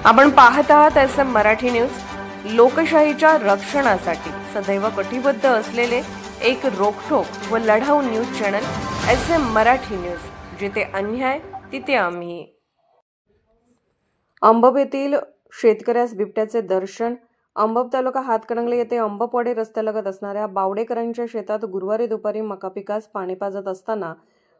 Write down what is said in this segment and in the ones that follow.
आपण पाहत आहात SM मराठी न्यूज। लोकशाहीच्या रक्षणासाठी सदैव कटिबद्ध असलेले एक रोखठोक व लढाऊ news channel SM Marathi news, जिथे अन्याय तिथे आम्ही। अंबप येथील शेतकऱ्यास बिबट्याचे दर्शन। अंबप तालुका हातकणंगले येथे अंबपवाडी रस्त्यालगत असणाऱ्या बावडेकरांच्या शेतात गुरुवारी दुपारी मका पिकास पाणी पाजत असताना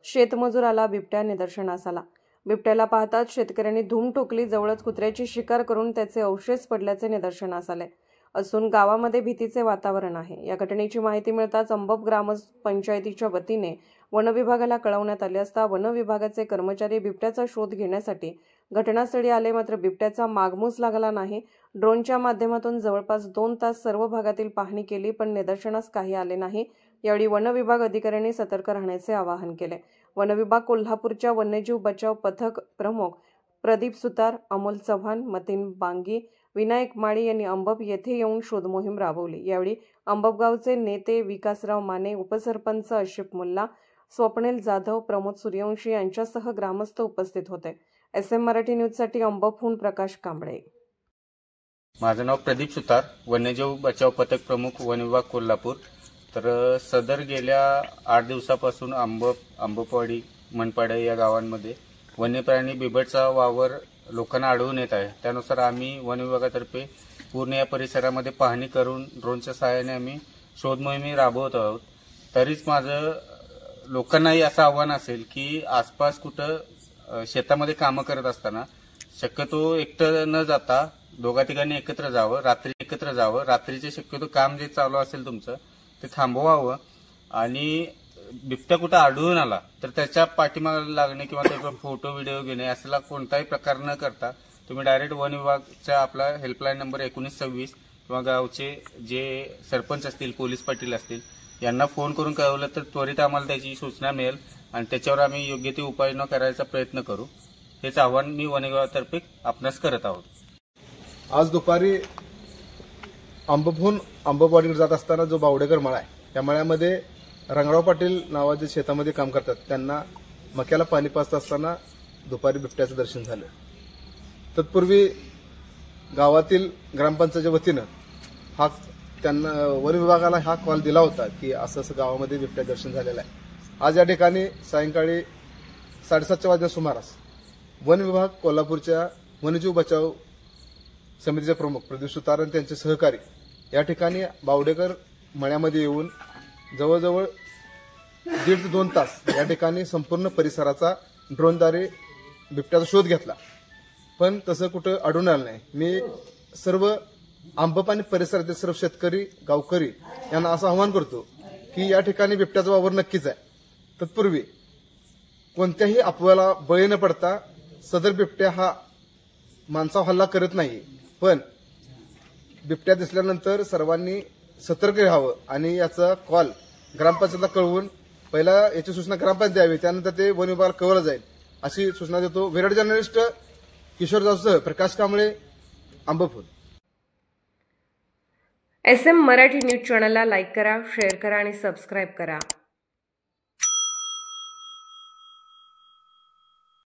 शेतमजुराला बिबट्या निदर्शनास आला। बिबट्याला पाहताच शेतकऱ्यांनी धूम ठोकली। जवळच कुत्र्याची शिकार करून त्याचे अवशेष पडल्याचे निदर्शनास आले असून गावामध्ये भीतीचे वातावरण आहे। या घटनेची माहिती मिळताच अंबप ग्रामपंचायतीच्या वतीने वन विभागाला कळवण्यात आले असता वन विभागाचे कर्मचारी बिबट्याचा शोध घेण्यासाठी घटनास्थळी आले, मात्र बिबट्याचा मागमूस लागला नाही। ड्रोनच्या माध्यमातून जवळपास 2 तास सर्व भागातील पाहणी केली, पण निदर्शनास काही आले नाही। यावेळी वन विभाग अधिकाऱ्यांनी सतर्क राहण्याचे आवाहन केले। वन विभाग कोल्हापूरच्या वन्यजीव बचाव पथक प्रमुख प्रदीप सुतार, अमोल चव्हाण, मतीन बांगी, विनायक माळी यांनी अंबप येथे येऊन शोध मोहीम राबवली। यावेळी अंबप गावचे नेते विकासराव माने, उपसरपंच आशिफ मुल्ला, स्वप्नील जाधव, प्रमोद सूर्यवंशी यांच्यासह ग्रामस्थ उपस्थित होते। SM मराठी न्यूजसाठी अंबपहून प्रकाश कांबळे। माझं नाव प्रदीप सुतार, वन्यजीव बचाव पथक प्रमुख वन विभाग कोल्हापूर। तर सदर गेल्या 8 दिवसापासून अंबपवाडी, मनपाडा या गावांमध्ये वन्यप्राणी बिबटचा वावर लोकांना आढळून येत आहे। त्यानुसार आम्ही वन विभागातर्फे पूर्ण या परिसरामध्ये पाहणी करून ड्रोनच्या सहाय्याने आम्ही शोध मोहीम राबवत आहोत। तरीच माझं लोकांनाही असं आव्हान असेल की आसपास कुठं शेतामध्ये कामं करत असताना शक्यतो एकटं न जाता दोघा तिघांनी एकत्र जावं, रात्री एकत्र जावं। रात्रीचे शक्यतो काम जे चालू असेल तुमचं ते थांबवावं आणि बिबट्या कुठं आढळून आला तर त्याच्या पाठीमागे लागणे किंवा त्याचा फोटो व्हिडिओ घेणे असला कोणताही प्रकार न करता तुम्ही डायरेक्ट वन विभागच्या आपला हेल्पलाईन नंबर 1926 किंवा गावचे जे सरपंच असतील, पोलीस पाटील असतील यांना फोन करून कळवलं तर त्वरित आम्हाला त्याची सूचना मिळेल आणि त्याच्यावर आम्ही योग्य ती उपाययोजना करायचा प्रयत्न करू। हेच आव्हान मी वन विभागातर्फे आपणास करत आहोत। आज दुपारी अंबपहून अंबपवाडीकडे जात असताना जो बावडेकर मळा आहे, त्या मळ्यामध्ये रंगराव पाटील नावाचे शेतामध्ये काम करतात, त्यांना मक्याला पाणी पाजत असताना दुपारी बिबट्याचं दर्शन झालं। तत्पूर्वी गावातील ग्रामपंचायतीच्या वतीनं त्यांना वन विभागाला हा कॉल दिला होता की असं असं गावामध्ये बिबट्या दर्शन झालेलं आहे। आज या ठिकाणी सायंकाळी 7:30 वाजल्या सुमारास वन विभाग कोल्हापूरच्या वन्यजीव बचाव समितीचे प्रमुख प्रदीप सुतार आणि त्यांचे सहकारी या ठिकाणी बावडेकर मळ्यामध्ये येऊन जवळजवळ 1.5 ते 2 तास या ठिकाणी संपूर्ण परिसराचा ड्रोनद्वारे बिबट्याचा शोध घेतला, पण तसं कुठं आढळून आलं नाही। मी सर्व अंबप आणि परिसरातील सर्व शेतकरी, गावकरी यांना असं आवाहन करतो की या ठिकाणी बिबट्याचा वावर नक्कीच आहे। तत्पूर्वी कोणत्याही अफवेला बळी न पडता सदर बिबट्या हा माणसावर हल्ला करत नाही, पण बिबट्या दिसल्यानंतर सर्वांनी सतर्क राहावं आणि याचा कॉल ग्रामपंचायतला कळवून पहिला याची सूचना ग्रामपंचायत द्यावी, त्यानंतर ते वन विभागाला कळवलं जाईल अशी सूचना देतो। विराट जर्नलिस्ट किशोर जावसह प्रकाश कांबळे, अंबपहून। SM मराठी न्यूज चॅनलला लाईक करा, शेअर करा आणि सबस्क्राईब करा।